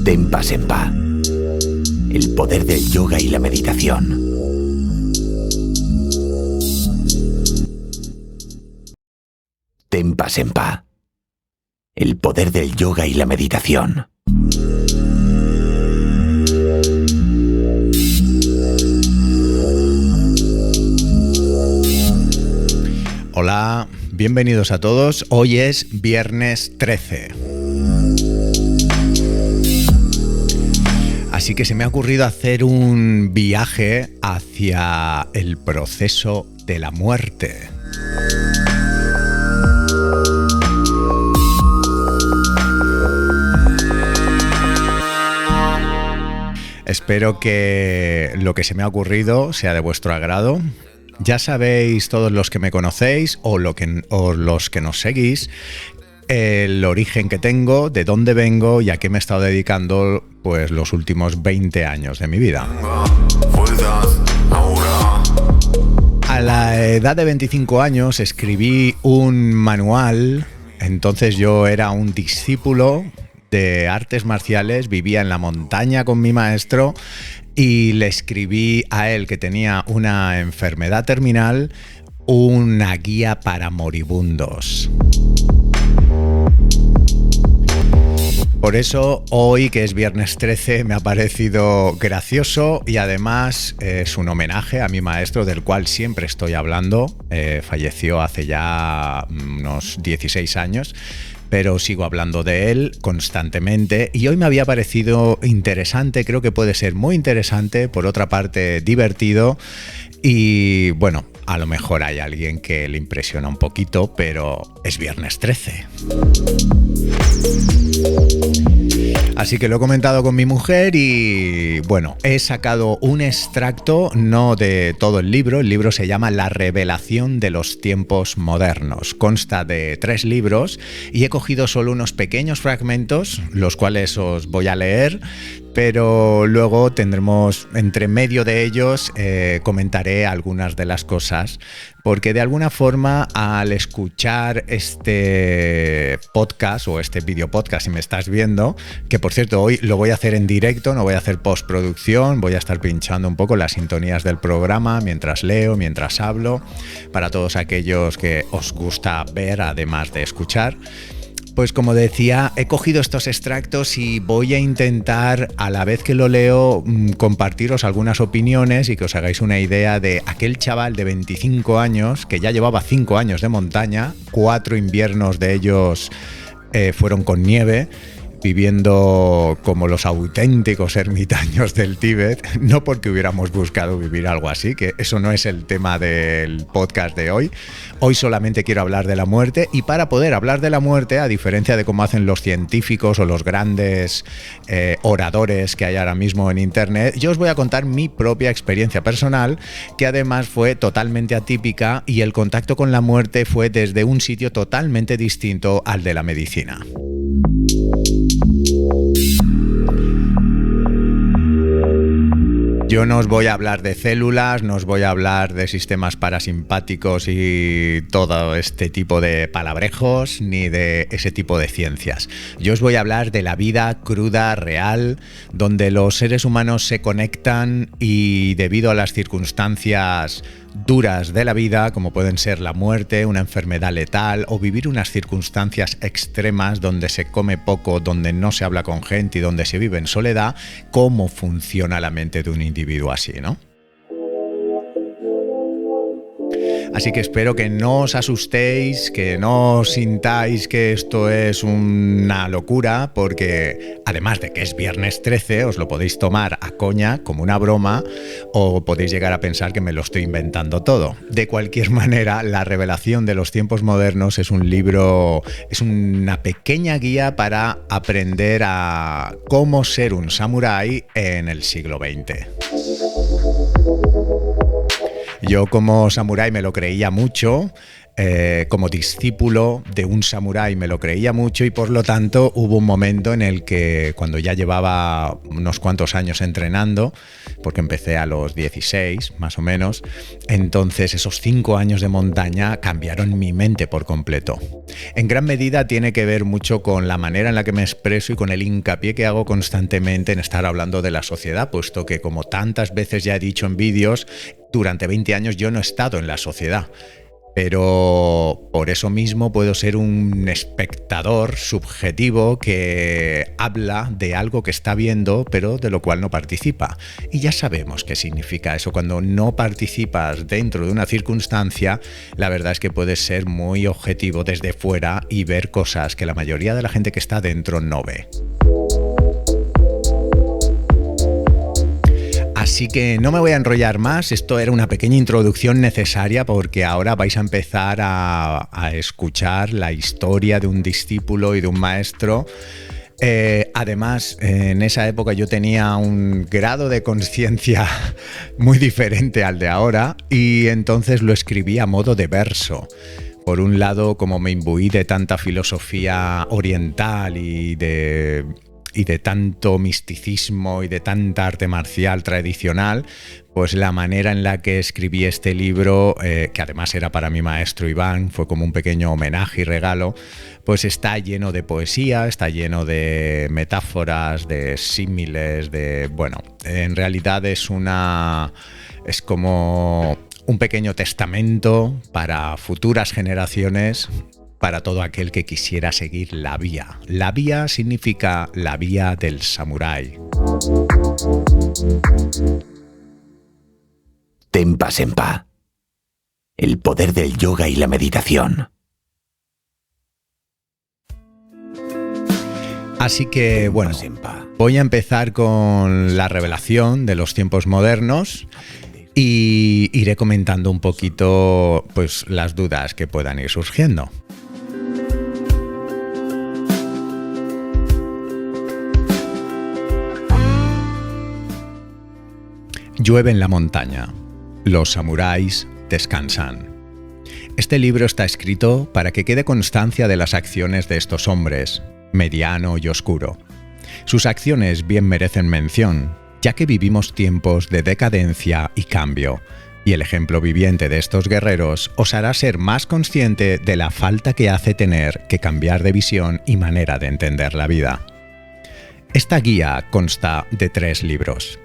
Tenpa Senpa. El poder del yoga y la meditación. Tenpa Senpa. El poder del yoga y la meditación. Hola, bienvenidos a todos. Hoy es viernes 13. Así que se me ha ocurrido hacer un viaje hacia el proceso de la muerte. Espero que lo que se me ha ocurrido sea de vuestro agrado. Ya sabéis, todos los que me conocéis o los que nos seguís, el origen que tengo, de dónde vengo y a qué me he estado dedicando pues los últimos 20 años de mi vida. A la edad de 25 años escribí un manual. Entonces yo era un discípulo de artes marciales, vivía en la montaña con mi maestro y le escribí a él, que tenía una enfermedad terminal, una guía para moribundos. Por eso hoy, que es viernes 13, me ha parecido gracioso y además es un homenaje a mi maestro, del cual siempre estoy hablando. Falleció hace ya unos 16 años, pero sigo hablando de él constantemente y hoy me había parecido interesante, creo que puede ser muy interesante, por otra parte divertido y bueno, a lo mejor hay alguien que le impresiona un poquito, pero es viernes 13. Así que lo he comentado con mi mujer y bueno, he sacado un extracto, no de todo el libro se llama La revelación de los tiempos modernos. Consta de 3 libros y he cogido solo unos pequeños fragmentos, los cuales os voy a leer, pero luego tendremos, entre medio de ellos, comentaré algunas de las cosas, porque de alguna forma al escuchar este podcast o este video podcast, si me estás viendo, que por cierto hoy lo voy a hacer en directo, no voy a hacer postproducción, voy a estar pinchando un poco las sintonías del programa mientras leo, mientras hablo, para todos aquellos que os gusta ver además de escuchar. Pues como decía, he cogido estos extractos y voy a intentar, a la vez que lo leo, compartiros algunas opiniones y que os hagáis una idea de aquel chaval de 25 años que ya llevaba 5 años de montaña, 4 inviernos de ellos fueron con nieve, viviendo como los auténticos ermitaños del Tíbet, no porque hubiéramos buscado vivir algo así, que eso no es el tema del podcast de hoy. Hoy solamente quiero hablar de la muerte y para poder hablar de la muerte, a diferencia de cómo hacen los científicos o los grandes oradores que hay ahora mismo en internet, yo os voy a contar mi propia experiencia personal, que además fue totalmente atípica y el contacto con la muerte fue desde un sitio totalmente distinto al de la medicina. Yo no os voy a hablar de células, no os voy a hablar de sistemas parasimpáticos y todo este tipo de palabrejos, ni de ese tipo de ciencias. Yo os voy a hablar de la vida cruda, real, donde los seres humanos se conectan y debido a las circunstancias duras de la vida, como pueden ser la muerte, una enfermedad letal o vivir unas circunstancias extremas donde se come poco, donde no se habla con gente y donde se vive en soledad, cómo funciona la mente de un individuo así, ¿no? Así que espero que no os asustéis, que no sintáis que esto es una locura, porque además de que es viernes 13, os lo podéis tomar a coña, como una broma, o podéis llegar a pensar que me lo estoy inventando todo. De cualquier manera, La revelación de los tiempos modernos es un libro, es una pequeña guía para aprender a cómo ser un samurái en el siglo XX. Yo como samurái me lo creía mucho, como discípulo de un samurái me lo creía mucho y por lo tanto hubo un momento en el que cuando ya llevaba unos cuantos años entrenando, porque empecé a los 16 más o menos, entonces esos 5 años de montaña cambiaron mi mente por completo. En gran medida tiene que ver mucho con la manera en la que me expreso y con el hincapié que hago constantemente en estar hablando de la sociedad, puesto que como tantas veces ya he dicho en vídeos, durante 20 años yo no he estado en la sociedad. Pero por eso mismo puedo ser un espectador subjetivo que habla de algo que está viendo, pero de lo cual no participa. Y ya sabemos qué significa eso. Cuando no participas dentro de una circunstancia, la verdad es que puedes ser muy objetivo desde fuera y ver cosas que la mayoría de la gente que está dentro no ve. Así que no me voy a enrollar más, esto era una pequeña introducción necesaria porque ahora vais a empezar a escuchar la historia de un discípulo y de un maestro. Además, en esa época yo tenía un grado de conciencia muy diferente al de ahora y entonces lo escribí a modo de verso. Por un lado, como me imbuí de tanta filosofía oriental y de tanto misticismo y de tanta arte marcial tradicional, pues la manera en la que escribí este libro, que además era para mi maestro Iván, fue como un pequeño homenaje y regalo, pues está lleno de poesía, está lleno de metáforas, de símiles, en realidad es como un pequeño testamento para futuras generaciones, para todo aquel que quisiera seguir la vía. La vía significa la vía del samurái. Tenpa Senpa. El poder del yoga y la meditación. Así que, bueno, voy a empezar con la revelación de los tiempos modernos y iré comentando un poquito, pues, las dudas que puedan ir surgiendo. Llueve en la montaña. Los samuráis descansan. Este libro está escrito para que quede constancia de las acciones de estos hombres, mediano y oscuro. Sus acciones bien merecen mención, ya que vivimos tiempos de decadencia y cambio, y el ejemplo viviente de estos guerreros os hará ser más consciente de la falta que hace tener que cambiar de visión y manera de entender la vida. Esta guía consta de 3 libros.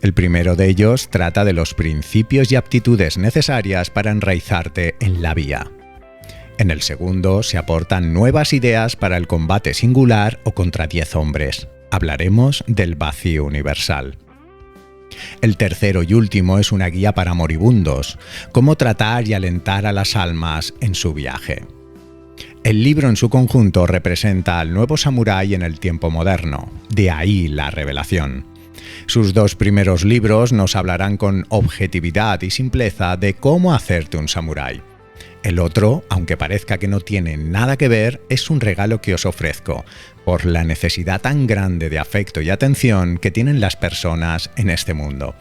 El primero de ellos trata de los principios y aptitudes necesarias para enraizarte en la vía. En el segundo se aportan nuevas ideas para el combate singular o contra 10 hombres. Hablaremos del vacío universal. El tercero y último es una guía para moribundos, cómo tratar y alentar a las almas en su viaje. El libro en su conjunto representa al nuevo samurái en el tiempo moderno, de ahí la revelación. Sus 2 primeros libros nos hablarán con objetividad y simpleza de cómo hacerte un samurái. El otro, aunque parezca que no tiene nada que ver, es un regalo que os ofrezco, por la necesidad tan grande de afecto y atención que tienen las personas en este mundo.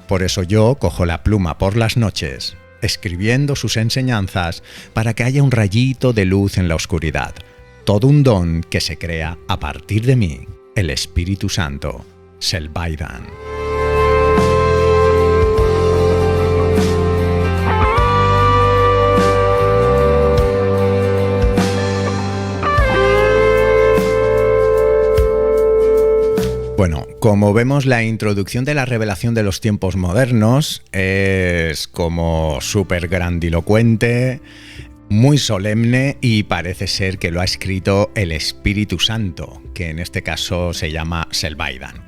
Por eso yo cojo la pluma por las noches, escribiendo sus enseñanzas para que haya un rayito de luz en la oscuridad. Todo un don que se crea a partir de mí, el Espíritu Santo. Selbaidan. Bueno, como vemos, la introducción de la revelación de los tiempos modernos es como súper grandilocuente, muy solemne y parece ser que lo ha escrito el Espíritu Santo, que en este caso se llama Selbaidan.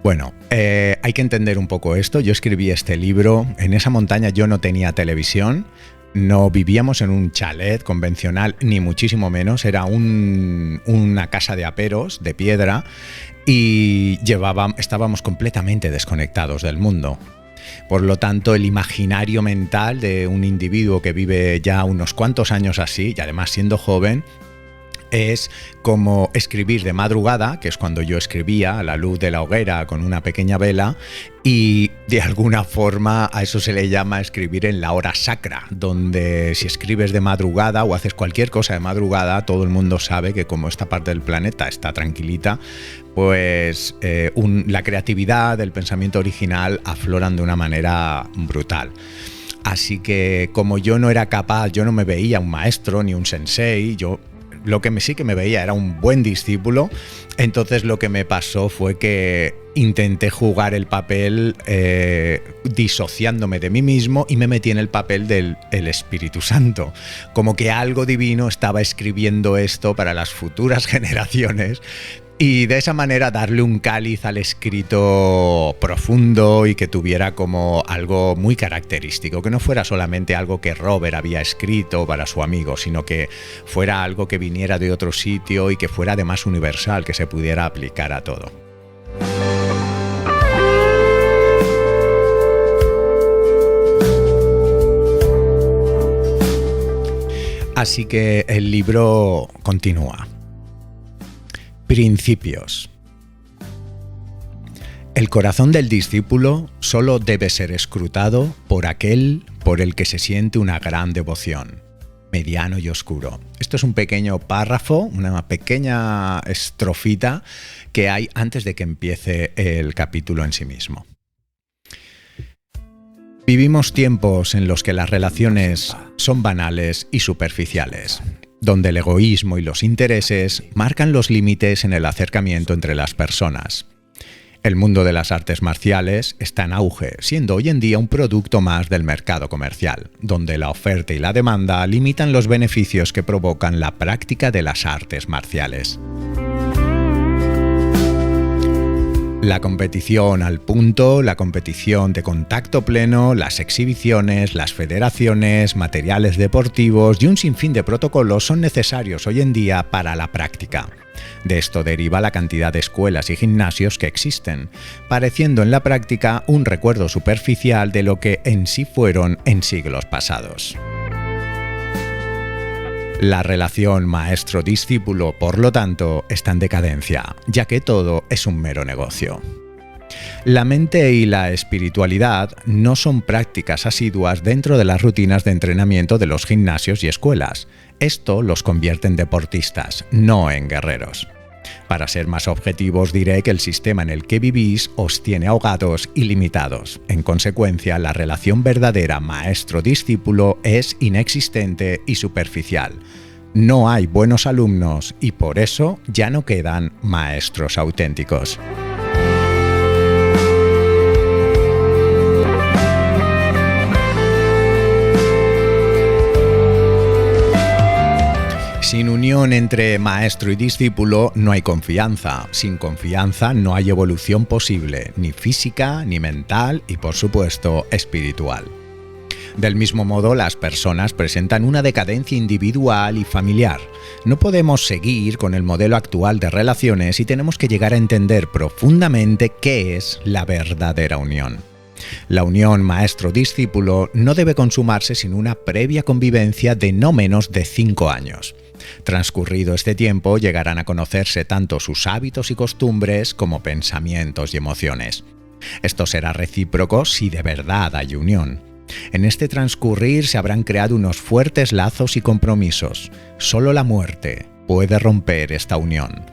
Bueno, hay que entender un poco esto. Yo escribí este libro, en esa montaña yo no tenía televisión, no vivíamos en un chalet convencional, ni muchísimo menos, era una casa de aperos, de piedra, y estábamos completamente desconectados del mundo. Por lo tanto, el imaginario mental de un individuo que vive ya unos cuantos años así, y además siendo joven, Es como escribir de madrugada, que es cuando yo escribía a la luz de la hoguera con una pequeña vela, y de alguna forma a eso se le llama escribir en la hora sacra, donde si escribes de madrugada o haces cualquier cosa de madrugada, todo el mundo sabe que como esta parte del planeta está tranquilita, pues la creatividad, el pensamiento original afloran de una manera brutal. Así que como yo no era capaz, yo no me veía un maestro ni un sensei, lo que sí que me veía era un buen discípulo. Entonces lo que me pasó fue que intenté jugar el papel disociándome de mí mismo y me metí en el papel del Espíritu Santo. Como que algo divino estaba escribiendo esto para las futuras generaciones. Y de esa manera darle un cáliz al escrito profundo y que tuviera como algo muy característico, que no fuera solamente algo que Robert había escrito para su amigo, sino que fuera algo que viniera de otro sitio y que fuera además universal, que se pudiera aplicar a todo. Así que el libro continúa. Principios. El corazón del discípulo solo debe ser escrutado por aquel por el que se siente una gran devoción, mediano y oscuro. Esto es un pequeño párrafo, una pequeña estrofita que hay antes de que empiece el capítulo en sí mismo. Vivimos tiempos en los que las relaciones son banales y superficiales, donde el egoísmo y los intereses marcan los límites en el acercamiento entre las personas. El mundo de las artes marciales está en auge, siendo hoy en día un producto más del mercado comercial, donde la oferta y la demanda limitan los beneficios que provocan la práctica de las artes marciales. La competición al punto, la competición de contacto pleno, las exhibiciones, las federaciones, materiales deportivos y un sinfín de protocolos son necesarios hoy en día para la práctica. De esto deriva la cantidad de escuelas y gimnasios que existen, pareciendo en la práctica un recuerdo superficial de lo que en sí fueron en siglos pasados. La relación maestro-discípulo, por lo tanto, está en decadencia, ya que todo es un mero negocio. La mente y la espiritualidad no son prácticas asiduas dentro de las rutinas de entrenamiento de los gimnasios y escuelas. Esto los convierte en deportistas, no en guerreros. Para ser más objetivos diré que el sistema en el que vivís os tiene ahogados y limitados. En consecuencia, la relación verdadera maestro-discípulo es inexistente y superficial. No hay buenos alumnos y por eso ya no quedan maestros auténticos. Sin unión entre maestro y discípulo no hay confianza. Sin confianza no hay evolución posible, ni física, ni mental y, por supuesto, espiritual. Del mismo modo, las personas presentan una decadencia individual y familiar. No podemos seguir con el modelo actual de relaciones y tenemos que llegar a entender profundamente qué es la verdadera unión. La unión maestro-discípulo no debe consumarse sin una previa convivencia de no menos de 5 años. Transcurrido este tiempo, llegarán a conocerse tanto sus hábitos y costumbres como pensamientos y emociones. Esto será recíproco si de verdad hay unión. En este transcurrir se habrán creado unos fuertes lazos y compromisos. Solo la muerte puede romper esta unión.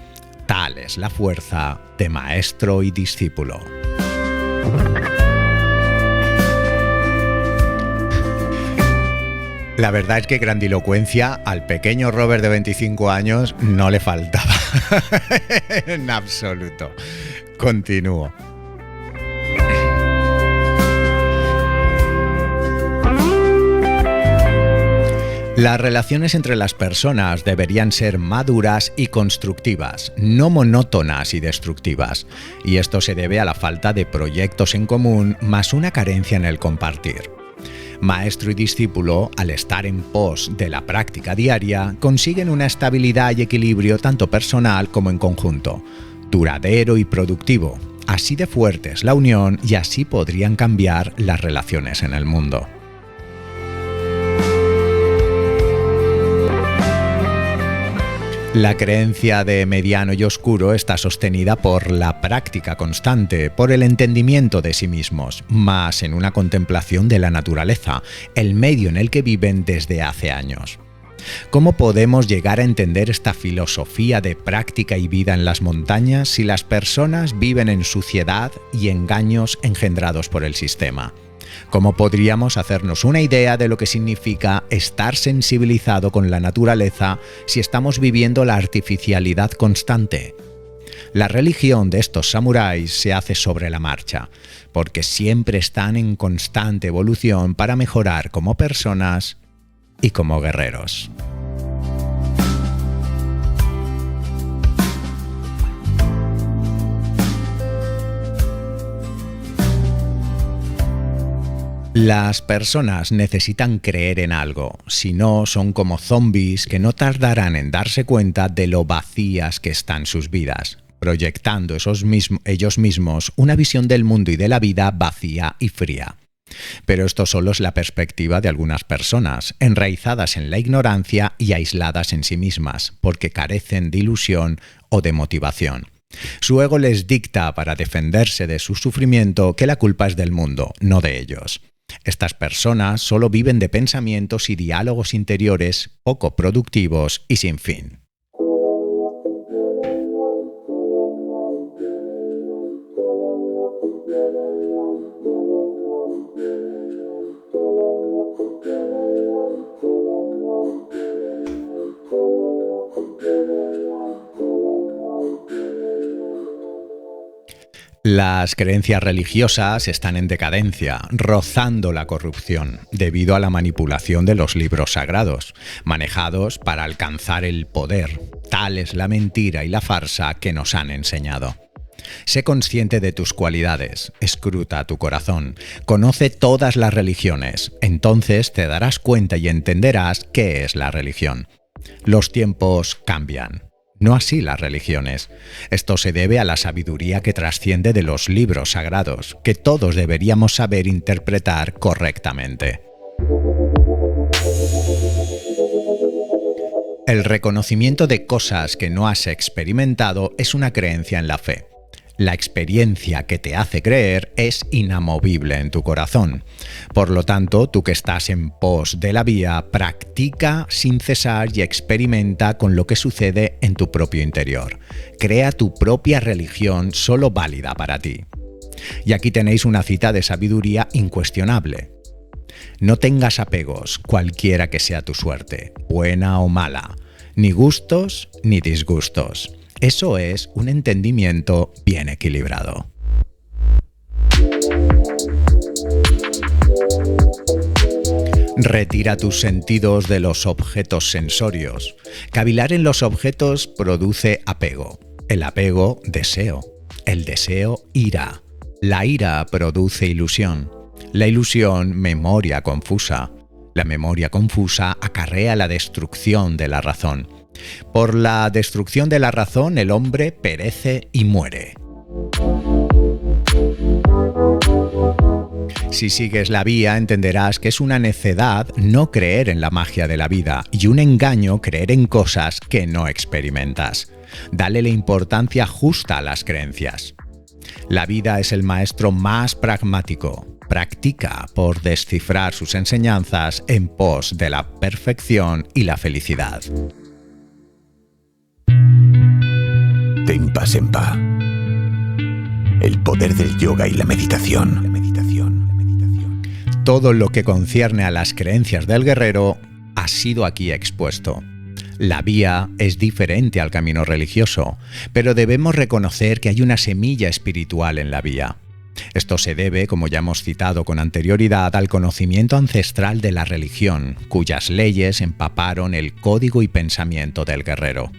Tal es la fuerza de maestro y discípulo. La verdad es que grandilocuencia al pequeño Robert de 25 años no le faltaba. En absoluto. Continúo. Las relaciones entre las personas deberían ser maduras y constructivas, no monótonas y destructivas. Y esto se debe a la falta de proyectos en común más una carencia en el compartir. Maestro y discípulo, al estar en pos de la práctica diaria, consiguen una estabilidad y equilibrio tanto personal como en conjunto, duradero y productivo. Así de fuerte es la unión y así podrían cambiar las relaciones en el mundo. La creencia de mediano y oscuro está sostenida por la práctica constante, por el entendimiento de sí mismos, más en una contemplación de la naturaleza, el medio en el que viven desde hace años. ¿Cómo podemos llegar a entender esta filosofía de práctica y vida en las montañas si las personas viven en suciedad y engaños engendrados por el sistema? ¿Cómo podríamos hacernos una idea de lo que significa estar sensibilizado con la naturaleza si estamos viviendo la artificialidad constante? La religión de estos samuráis se hace sobre la marcha, porque siempre están en constante evolución para mejorar como personas y como guerreros. Las personas necesitan creer en algo, si no son como zombies que no tardarán en darse cuenta de lo vacías que están sus vidas, proyectando ellos mismos una visión del mundo y de la vida vacía y fría. Pero esto solo es la perspectiva de algunas personas, enraizadas en la ignorancia y aisladas en sí mismas, porque carecen de ilusión o de motivación. Su ego les dicta, para defenderse de su sufrimiento, que la culpa es del mundo, no de ellos. Estas personas solo viven de pensamientos y diálogos interiores poco productivos y sin fin. Las creencias religiosas están en decadencia, rozando la corrupción, debido a la manipulación de los libros sagrados, manejados para alcanzar el poder. Tal es la mentira y la farsa que nos han enseñado. Sé consciente de tus cualidades, escruta tu corazón, conoce todas las religiones, entonces te darás cuenta y entenderás qué es la religión. Los tiempos cambian. No así las religiones. Esto se debe a la sabiduría que trasciende de los libros sagrados, que todos deberíamos saber interpretar correctamente. El reconocimiento de cosas que no has experimentado es una creencia en la fe. La experiencia que te hace creer es inamovible en tu corazón. Por lo tanto, tú que estás en pos de la vía, practica sin cesar y experimenta con lo que sucede en tu propio interior. Crea tu propia religión solo válida para ti. Y aquí tenéis una cita de sabiduría incuestionable. No tengas apegos, cualquiera que sea tu suerte, buena o mala, ni gustos ni disgustos. Eso es un entendimiento bien equilibrado. Retira tus sentidos de los objetos sensorios. Cavilar en los objetos produce apego. El apego, deseo. El deseo, ira. La ira produce ilusión. La ilusión, memoria confusa. La memoria confusa acarrea la destrucción de la razón. Por la destrucción de la razón, el hombre perece y muere. Si sigues la vía, entenderás que es una necedad no creer en la magia de la vida y un engaño creer en cosas que no experimentas. Dale la importancia justa a las creencias. La vida es el maestro más pragmático. Practica por descifrar sus enseñanzas en pos de la perfección y la felicidad. Tenpa Senpa. El poder del yoga y la meditación. Todo lo que concierne a las creencias del guerrero ha sido aquí expuesto. La vía es diferente al camino religioso, pero debemos reconocer que hay una semilla espiritual en la vía. Esto se debe, como ya hemos citado con anterioridad, al conocimiento ancestral de la religión, cuyas leyes empaparon el código y pensamiento del guerrero.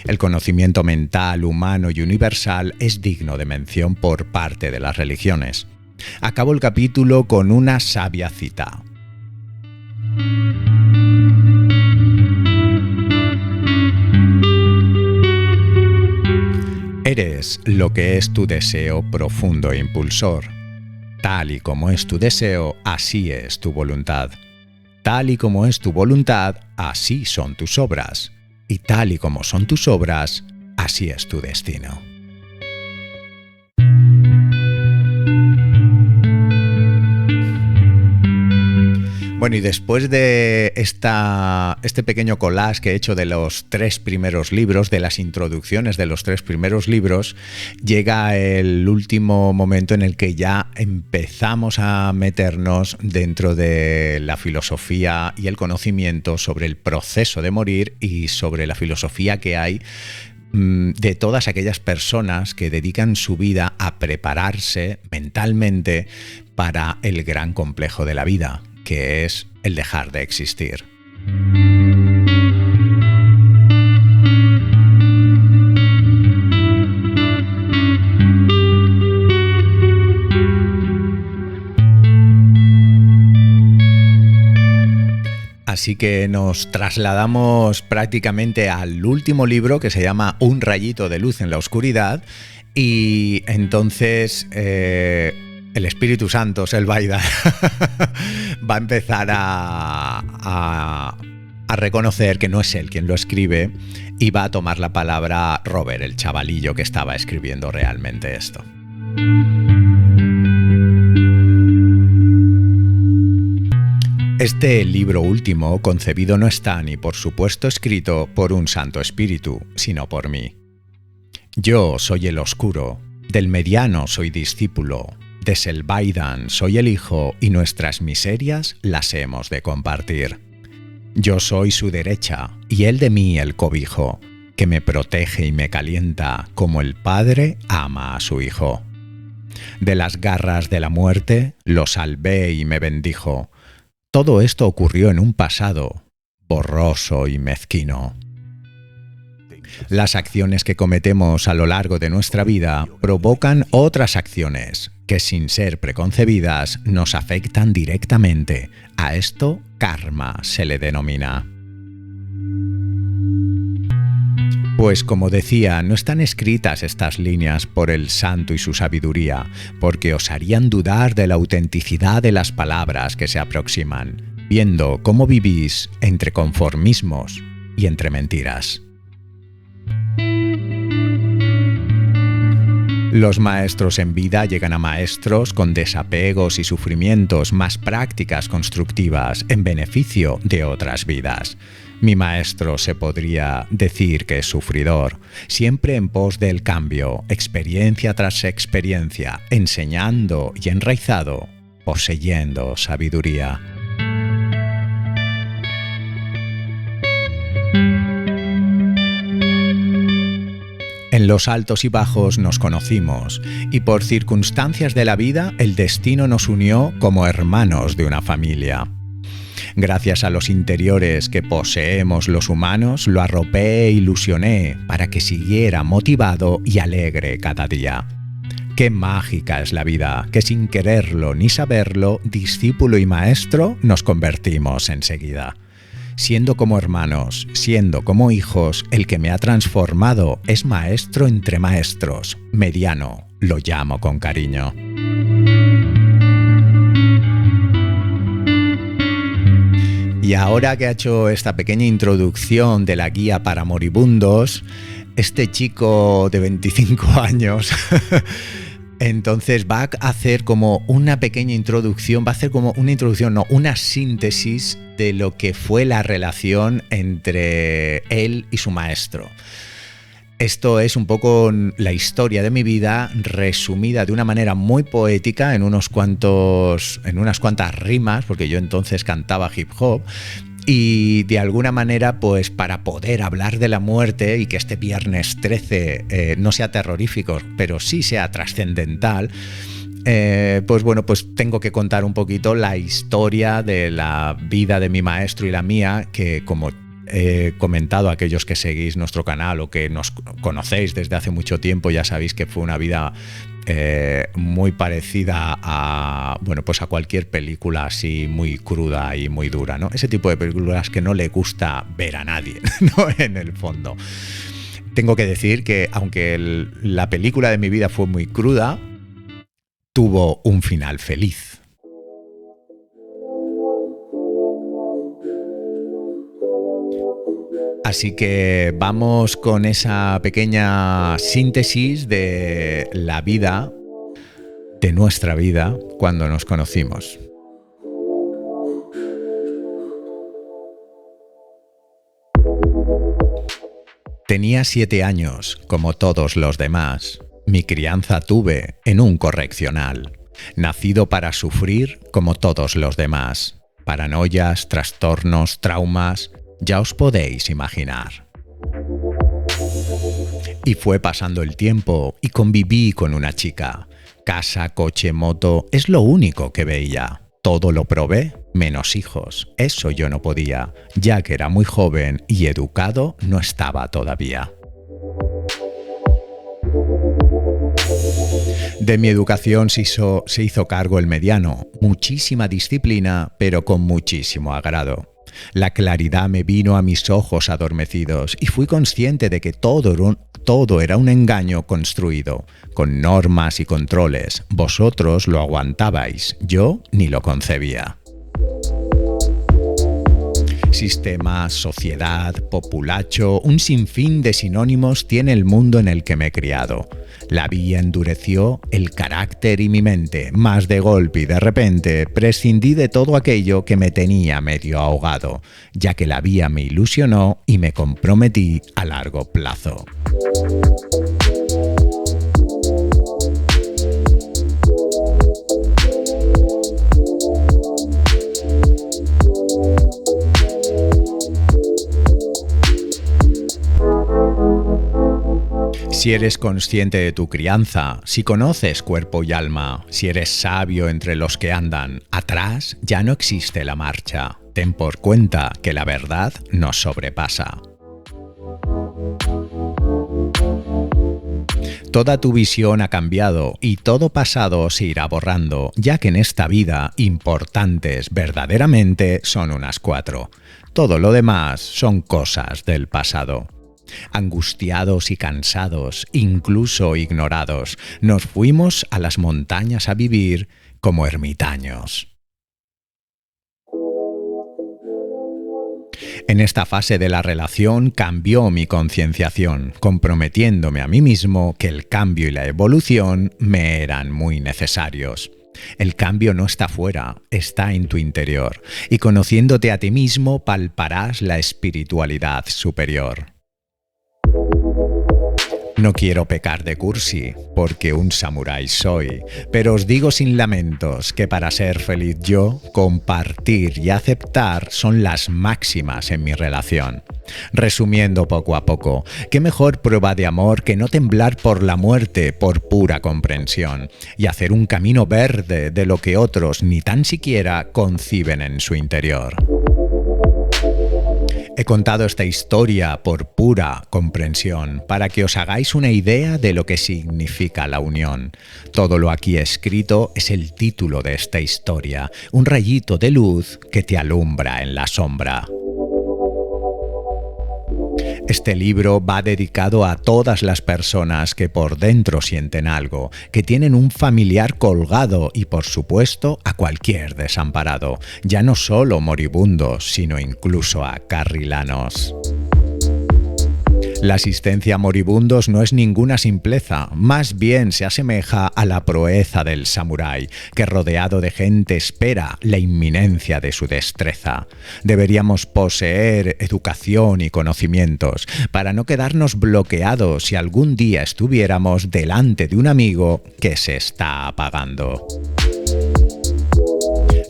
El conocimiento mental, humano y universal es digno de mención por parte de las religiones. Acabo el capítulo con una sabia cita. Eres lo que es tu deseo profundo e impulsor. Tal y como es tu deseo, así es tu voluntad. Tal y como es tu voluntad, así son tus obras. y tal y como son tus obras, así es tu destino. Bueno, y después de este pequeño collage que he hecho de los 3 primeros libros, de las introducciones de los 3 primeros libros, llega el último momento en el que ya empezamos a meternos dentro de la filosofía y el conocimiento sobre el proceso de morir y sobre la filosofía que hay de todas aquellas personas que dedican su vida a prepararse mentalmente para el gran complejo de la vida, que es el dejar de existir. Así que nos trasladamos prácticamente al último libro, que se llama Un rayito de luz en la oscuridad, y entonces el Espíritu Santo, Selvaida, va a empezar a reconocer que no es él quien lo escribe y va a tomar la palabra Robert, el chavalillo que estaba escribiendo realmente esto. Este libro último concebido no está ni por supuesto escrito por un Santo Espíritu, sino por mí. Yo soy el oscuro, del mediano soy discípulo, de Selvaidan soy el hijo y nuestras miserias las hemos de compartir. Yo soy su derecha y él de mí el cobijo, que me protege y me calienta como el padre ama a su hijo. De las garras de la muerte lo salvé y me bendijo. Todo esto ocurrió en un pasado borroso y mezquino. Las acciones que cometemos a lo largo de nuestra vida provocan otras acciones que, sin ser preconcebidas, nos afectan directamente. A esto karma se le denomina. Pues como decía, no están escritas estas líneas por el santo y su sabiduría, porque os harían dudar de la autenticidad de las palabras que se aproximan, viendo cómo vivís entre conformismos y entre mentiras. Los maestros en vida llegan a maestros con desapegos y sufrimientos, más prácticas constructivas en beneficio de otras vidas. Mi maestro se podría decir que es sufridor, siempre en pos del cambio, experiencia tras experiencia, enseñando y enraizado, poseyendo sabiduría. En los altos y bajos nos conocimos, y por circunstancias de la vida el destino nos unió como hermanos de una familia. Gracias a los interiores que poseemos los humanos, lo arropé e ilusioné para que siguiera motivado y alegre cada día. Qué mágica es la vida, que sin quererlo ni saberlo, discípulo y maestro nos convertimos enseguida. Siendo como hermanos, siendo como hijos, el que me ha transformado es maestro entre maestros, mediano, lo llamo con cariño. Y ahora que ha hecho esta pequeña introducción de la guía para moribundos, este chico de 25 años entonces va a hacer como una pequeña introducción, una síntesis de lo que fue la relación entre él y su maestro. Esto es un poco la historia de mi vida resumida de una manera muy poética en unas cuantas rimas, porque yo entonces cantaba hip hop, y de alguna manera, pues para poder hablar de la muerte y que este viernes 13 no sea terrorífico, pero sí sea trascendental, pues tengo que contar un poquito la historia de la vida de mi maestro y la mía, que como he comentado a aquellos que seguís nuestro canal o que nos conocéis desde hace mucho tiempo, ya sabéis que fue una vida muy parecida a cualquier película así muy cruda y muy dura, ¿no? Ese tipo de películas que no le gusta ver a nadie, ¿no? En el fondo. Tengo que decir que aunque la película de mi vida fue muy cruda, tuvo un final feliz. Así que vamos con esa pequeña síntesis de la vida, de nuestra vida, cuando nos conocimos. Tenía 7 años, como todos los demás. Mi crianza tuve en un correccional. Nacido para sufrir como todos los demás. Paranoias, trastornos, traumas, ya os podéis imaginar. Y fue pasando el tiempo y conviví con una chica. Casa, coche, moto, es lo único que veía. Todo lo probé, menos hijos. Eso yo no podía, ya que era muy joven y educado no estaba todavía. De mi educación se hizo cargo el mediano. Muchísima disciplina, pero con muchísimo agrado. La claridad me vino a mis ojos adormecidos y fui consciente de que todo era un engaño construido, con normas y controles. Vosotros lo aguantabais, yo ni lo concebía. Sistema, sociedad, populacho, un sinfín de sinónimos tiene el mundo en el que me he criado. La vía endureció el carácter y mi mente, más de golpe y de repente prescindí de todo aquello que me tenía medio ahogado, ya que la vía me ilusionó y me comprometí a largo plazo. Si eres consciente de tu crianza, si conoces cuerpo y alma, si eres sabio entre los que andan, atrás ya no existe la marcha. Ten por cuenta que la verdad nos sobrepasa. Toda tu visión ha cambiado y todo pasado se irá borrando, ya que en esta vida importantes verdaderamente son unas 4. Todo lo demás son cosas del pasado. Angustiados y cansados, incluso ignorados, nos fuimos a las montañas a vivir como ermitaños. En esta fase de la relación cambió mi concienciación, comprometiéndome a mí mismo que el cambio y la evolución me eran muy necesarios. El cambio no está fuera, está en tu interior, y conociéndote a ti mismo palparás la espiritualidad superior. No quiero pecar de cursi, porque un samurái soy, pero os digo sin lamentos que para ser feliz yo, compartir y aceptar son las máximas en mi relación. Resumiendo poco a poco, ¿qué mejor prueba de amor que no temblar por la muerte por pura comprensión y hacer un camino verde de lo que otros ni tan siquiera conciben en su interior? He contado esta historia por pura comprensión, para que os hagáis una idea de lo que significa la unión. Todo lo aquí escrito es el título de esta historia, un rayito de luz que te alumbra en la sombra. Este libro va dedicado a todas las personas que por dentro sienten algo, que tienen un familiar colgado y, por supuesto, a cualquier desamparado, ya no solo moribundos, sino incluso a carrilanos. La asistencia a moribundos no es ninguna simpleza, más bien se asemeja a la proeza del samurái, que rodeado de gente espera la inminencia de su destreza. Deberíamos poseer educación y conocimientos para no quedarnos bloqueados si algún día estuviéramos delante de un amigo que se está apagando.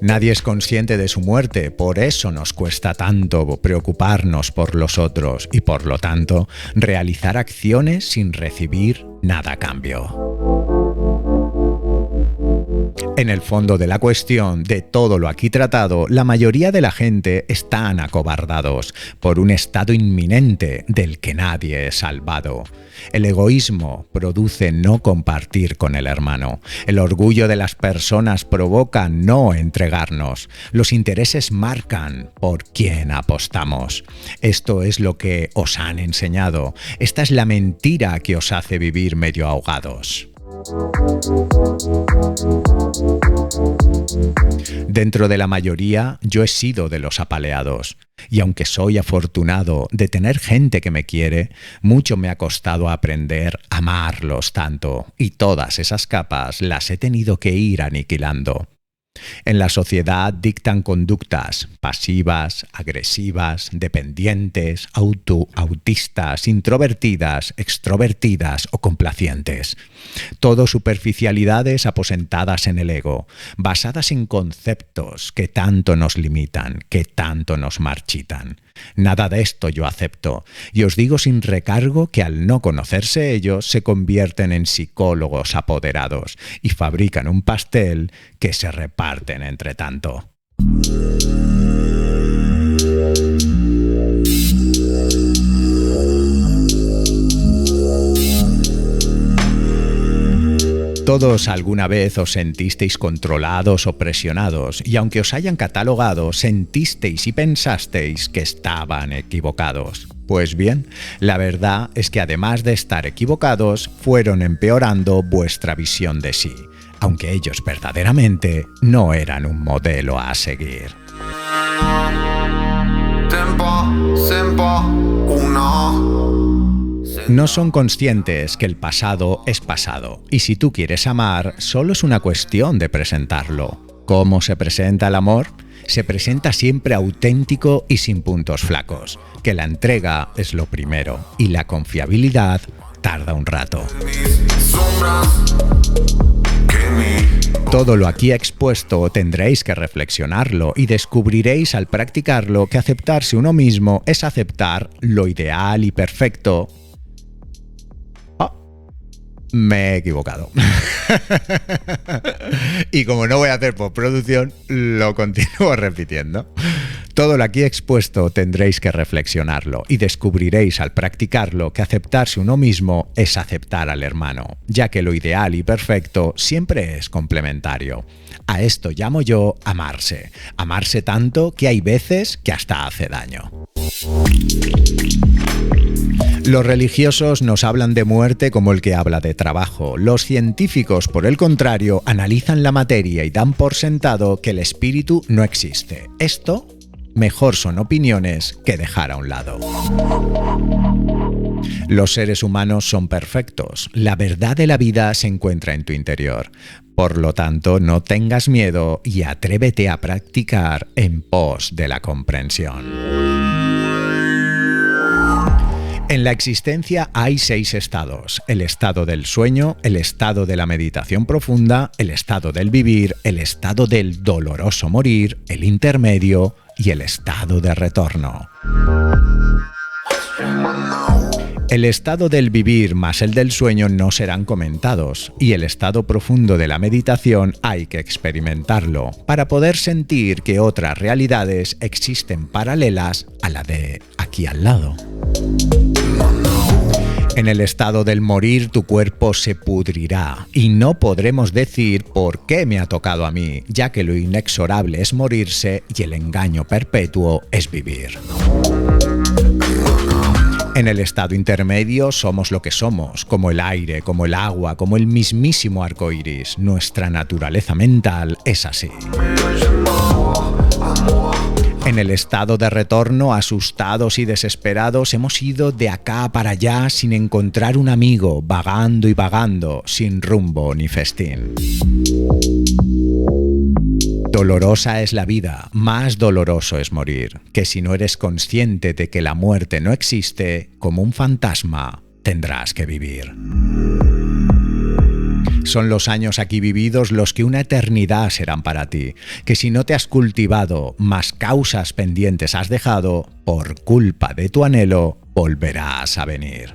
Nadie es consciente de su muerte, por eso nos cuesta tanto preocuparnos por los otros y, por lo tanto, realizar acciones sin recibir nada a cambio. En el fondo de la cuestión, de todo lo aquí tratado, la mayoría de la gente están acobardados por un estado inminente del que nadie es salvado. El egoísmo produce no compartir con el hermano. El orgullo de las personas provoca no entregarnos. Los intereses marcan por quién apostamos. Esto es lo que os han enseñado. Esta es la mentira que os hace vivir medio ahogados. Dentro de la mayoría, yo he sido de los apaleados. Y aunque soy afortunado de tener gente que me quiere, mucho me ha costado aprender a amarlos tanto, y todas esas capas las he tenido que ir aniquilando. En la sociedad dictan conductas pasivas, agresivas, dependientes, autistas, introvertidas, extrovertidas o complacientes. Todo superficialidades aposentadas en el ego, basadas en conceptos que tanto nos limitan, que tanto nos marchitan. Nada de esto yo acepto, y os digo sin recargo que al no conocerse ellos se convierten en psicólogos apoderados y fabrican un pastel que se reparten entre tanto. Todos alguna vez os sentisteis controlados o presionados, y aunque os hayan catalogado, sentisteis y pensasteis que estaban equivocados. Pues bien, la verdad es que además de estar equivocados, fueron empeorando vuestra visión de sí, aunque ellos verdaderamente no eran un modelo a seguir. No son conscientes que el pasado es pasado, y si tú quieres amar, solo es una cuestión de presentarlo. ¿Cómo se presenta el amor? Se presenta siempre auténtico y sin puntos flacos, que la entrega es lo primero, y la confiabilidad tarda un rato. Todo lo aquí expuesto tendréis que reflexionarlo y descubriréis al practicarlo que aceptarse uno mismo es aceptar lo ideal y perfecto. Me he equivocado. Y como no voy a hacer postproducción, lo continúo repitiendo. Todo lo aquí expuesto tendréis que reflexionarlo y descubriréis al practicarlo que aceptarse uno mismo es aceptar al hermano, ya que lo ideal y perfecto siempre es complementario. A esto llamo yo amarse. Amarse tanto que hay veces que hasta hace daño. Los religiosos nos hablan de muerte como el que habla de trabajo. Los científicos, por el contrario, analizan la materia y dan por sentado que el espíritu no existe. Esto, mejor son opiniones que dejar a un lado. Los seres humanos son perfectos. La verdad de la vida se encuentra en tu interior. Por lo tanto, no tengas miedo y atrévete a practicar en pos de la comprensión. En la existencia hay 6 estados: el estado del sueño, el estado de la meditación profunda, el estado del vivir, el estado del doloroso morir, el intermedio y el estado de retorno. El estado del vivir más el del sueño no serán comentados, y el estado profundo de la meditación hay que experimentarlo para poder sentir que otras realidades existen paralelas a la de aquí al lado. En el estado del morir tu cuerpo se pudrirá y no podremos decir por qué me ha tocado a mí, ya que lo inexorable es morirse y el engaño perpetuo es vivir. En el estado intermedio somos lo que somos, como el aire, como el agua, como el mismísimo arco iris. Nuestra naturaleza mental es así. En el estado de retorno, asustados y desesperados, hemos ido de acá para allá sin encontrar un amigo, vagando y vagando, sin rumbo ni festín. Dolorosa es la vida, más doloroso es morir, que si no eres consciente de que la muerte no existe, como un fantasma, tendrás que vivir. Son los años aquí vividos los que una eternidad serán para ti, que si no te has cultivado, más causas pendientes has dejado, por culpa de tu anhelo, volverás a venir.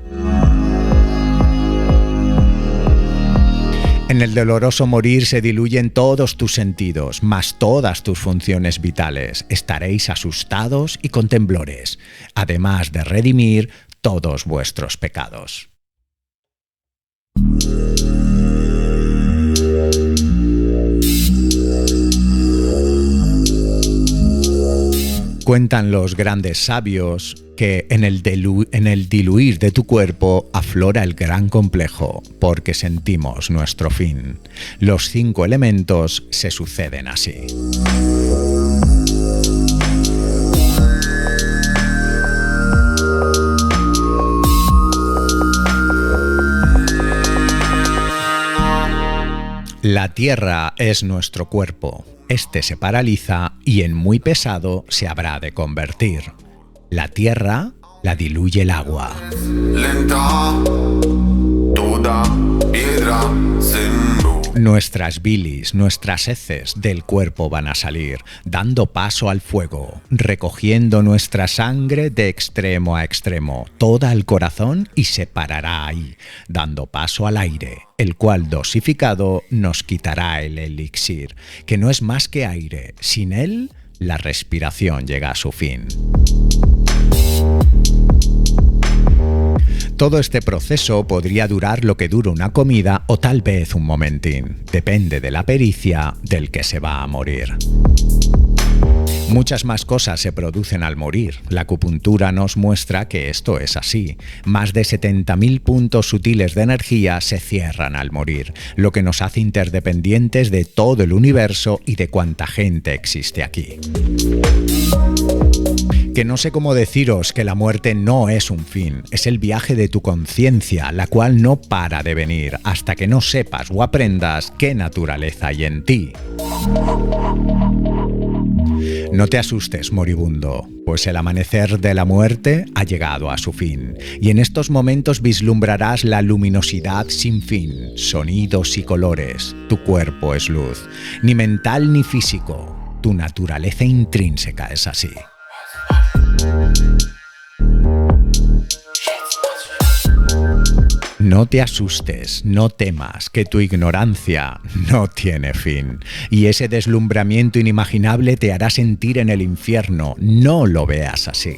En el doloroso morir se diluyen todos tus sentidos, más todas tus funciones vitales. Estaréis asustados y con temblores, además de redimir todos vuestros pecados. Cuentan los grandes sabios que en el diluir de tu cuerpo aflora el gran complejo, porque sentimos nuestro fin. Los 5 elementos se suceden así. La tierra es nuestro cuerpo. Este se paraliza y en muy pesado se habrá de convertir. La tierra la diluye el agua. Lenta, toda piedra sin luz. Nuestras bilis, nuestras heces del cuerpo van a salir, dando paso al fuego, recogiendo nuestra sangre de extremo a extremo, toda al corazón y se parará ahí, dando paso al aire, el cual dosificado nos quitará el elixir, que no es más que aire. Sin él, la respiración llega a su fin. Todo este proceso podría durar lo que dura una comida o tal vez un momentín. Depende de la pericia del que se va a morir. Muchas más cosas se producen al morir. La acupuntura nos muestra que esto es así. Más de 70.000 puntos sutiles de energía se cierran al morir, lo que nos hace interdependientes de todo el universo y de cuánta gente existe aquí. Que no sé cómo deciros que la muerte no es un fin, es el viaje de tu conciencia, la cual no para de venir hasta que no sepas o aprendas qué naturaleza hay en ti. No te asustes, moribundo, pues el amanecer de la muerte ha llegado a su fin, y en estos momentos vislumbrarás la luminosidad sin fin, sonidos y colores. Tu cuerpo es luz, ni mental ni físico, tu naturaleza intrínseca es así. No te asustes, no temas, que tu ignorancia no tiene fin. Y ese deslumbramiento inimaginable te hará sentir en el infierno. No lo veas así.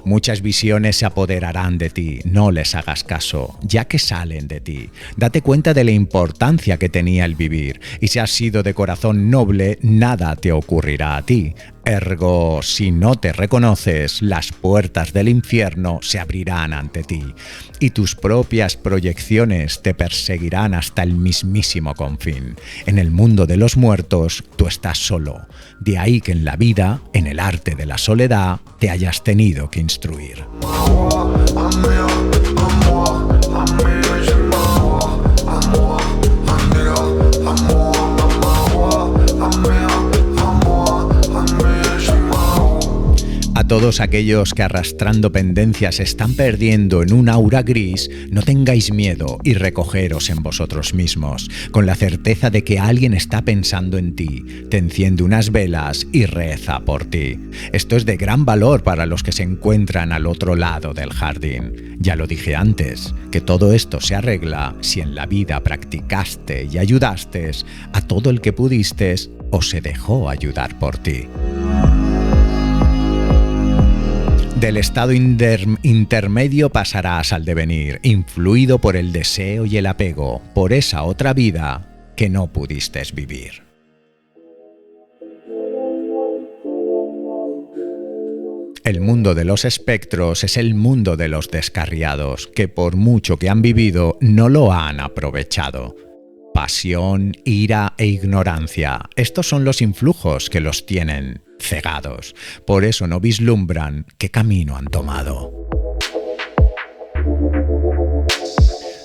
Muchas visiones se apoderarán de ti, no les hagas caso, ya que salen de ti. Date cuenta de la importancia que tenía el vivir, y si has sido de corazón noble, nada te ocurrirá a ti. Ergo, si no te reconoces, las puertas del infierno se abrirán ante ti, y tus propias proyecciones te perseguirán hasta el mismísimo confín. En el mundo de los muertos, tú estás solo. De ahí que en la vida, en el arte de la soledad, te hayas tenido que instruir. A todos aquellos que arrastrando pendencias están perdiendo en un aura gris, no tengáis miedo y recogeros en vosotros mismos, con la certeza de que alguien está pensando en ti, te enciende unas velas y reza por ti. Esto es de gran valor para los que se encuentran al otro lado del jardín. Ya lo dije antes, que todo esto se arregla si en la vida practicaste y ayudaste a todo el que pudiste o se dejó ayudar por ti. Del estado intermedio pasarás al devenir, influido por el deseo y el apego, por esa otra vida que no pudiste vivir. El mundo de los espectros es el mundo de los descarriados, que por mucho que han vivido, no lo han aprovechado. Pasión, ira e ignorancia, estos son los influjos que los tienen cegados. Por eso no vislumbran qué camino han tomado.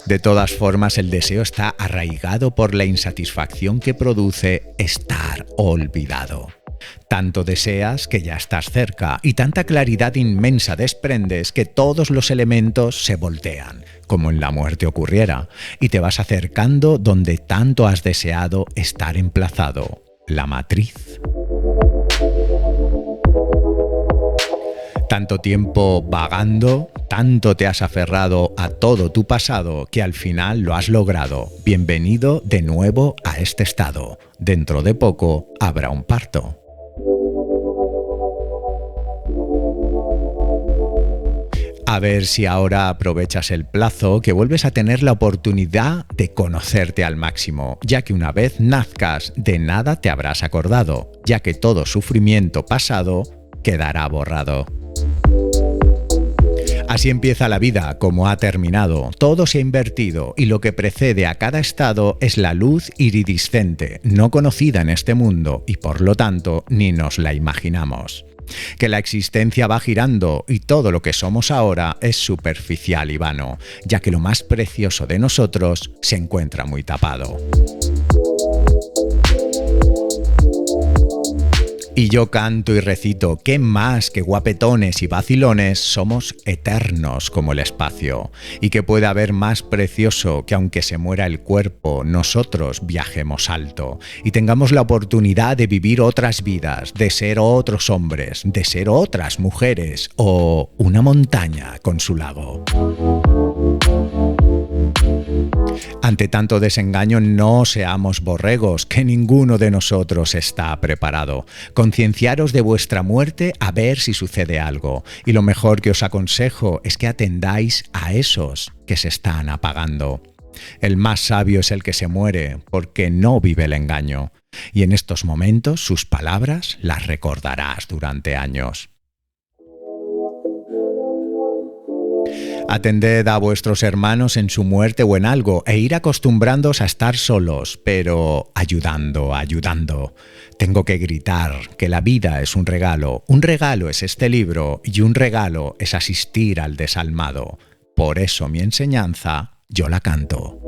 De todas formas, el deseo está arraigado por la insatisfacción que produce estar olvidado. Tanto deseas que ya estás cerca y tanta claridad inmensa desprendes que todos los elementos se voltean, como en la muerte ocurriera, y te vas acercando donde tanto has deseado estar emplazado, la matriz. Tanto tiempo vagando, tanto te has aferrado a todo tu pasado que al final lo has logrado. Bienvenido de nuevo a este estado. Dentro de poco habrá un parto. A ver si ahora aprovechas el plazo que vuelves a tener la oportunidad de conocerte al máximo, ya que una vez nazcas de nada te habrás acordado, ya que todo sufrimiento pasado quedará borrado. Así empieza la vida, como ha terminado. Todo se ha invertido y lo que precede a cada estado es la luz iridiscente, no conocida en este mundo y por lo tanto ni nos la imaginamos. Que la existencia va girando y todo lo que somos ahora es superficial y vano, ya que lo más precioso de nosotros se encuentra muy tapado. Y yo canto y recito, ¿qué más que guapetones y vacilones? Somos eternos como el espacio. ¿Y qué puede haber más precioso que aunque se muera el cuerpo, nosotros viajemos alto y tengamos la oportunidad de vivir otras vidas, de ser otros hombres, de ser otras mujeres o una montaña con su lago? Ante tanto desengaño, no seamos borregos, que ninguno de nosotros está preparado. Concienciaros de vuestra muerte a ver si sucede algo. Y lo mejor que os aconsejo es que atendáis a esos que se están apagando. El más sabio es el que se muere, porque no vive el engaño. Y en estos momentos sus palabras las recordarás durante años. Atended a vuestros hermanos en su muerte o en algo e ir acostumbrándoos a estar solos, pero ayudando. Tengo que gritar que la vida es un regalo. Un regalo es este libro y un regalo es asistir al desalmado. Por eso mi enseñanza yo la canto.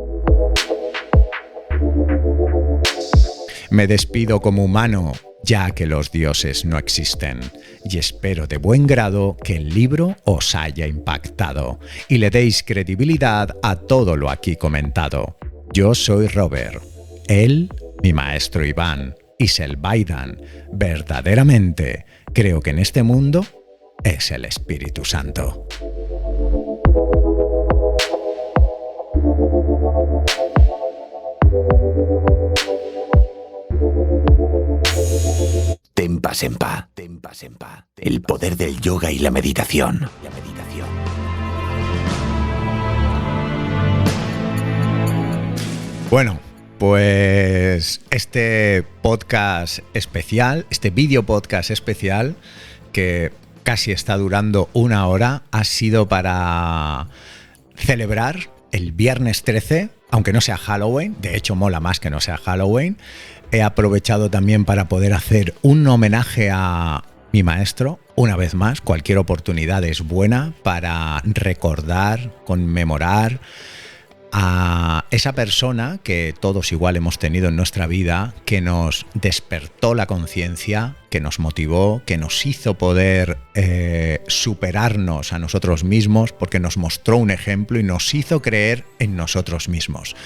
Me despido como humano, ya que los dioses no existen, y espero de buen grado que el libro os haya impactado y le deis credibilidad a todo lo aquí comentado. Yo soy Robert, él, mi maestro Iván, y Selvaidan. Verdaderamente creo que en este mundo es el Espíritu Santo. Tempa Sempa. El poder del yoga y la meditación. Bueno, pues este podcast especial, este vídeo podcast especial, que casi está durando 1 hora, ha sido para celebrar el viernes 13, aunque no sea Halloween. De hecho, mola más que no sea Halloween. He aprovechado también para poder hacer un homenaje a mi maestro. Una vez más, cualquier oportunidad es buena para recordar, conmemorar a esa persona que todos igual hemos tenido en nuestra vida, que nos despertó la conciencia, que nos motivó, que nos hizo poder superarnos a nosotros mismos, porque nos mostró un ejemplo y nos hizo creer en nosotros mismos.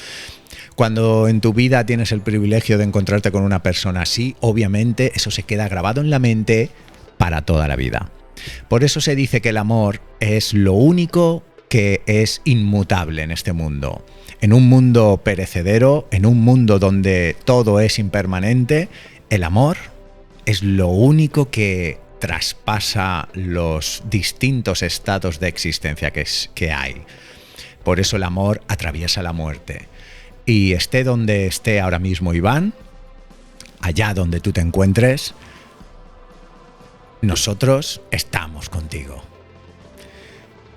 Cuando en tu vida tienes el privilegio de encontrarte con una persona así, obviamente eso se queda grabado en la mente para toda la vida. Por eso se dice que el amor es lo único que es inmutable en este mundo. En un mundo perecedero, en un mundo donde todo es impermanente, el amor es lo único que traspasa los distintos estados de existencia que hay. Por eso el amor atraviesa la muerte. Y esté donde esté ahora mismo Iván, allá donde tú te encuentres, nosotros estamos contigo.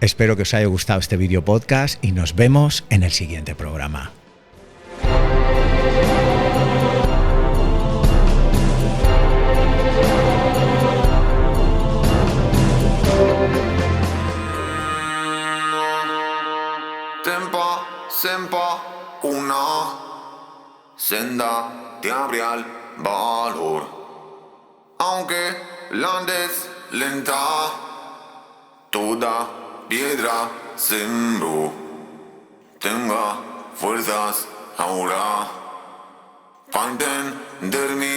Espero que os haya gustado este video podcast y nos vemos en el siguiente programa. Tempa, sempa, una senda te abre al valor. Aunque la andes lenta, toda piedra sembró. Tenga fuerzas ahora para entenderme.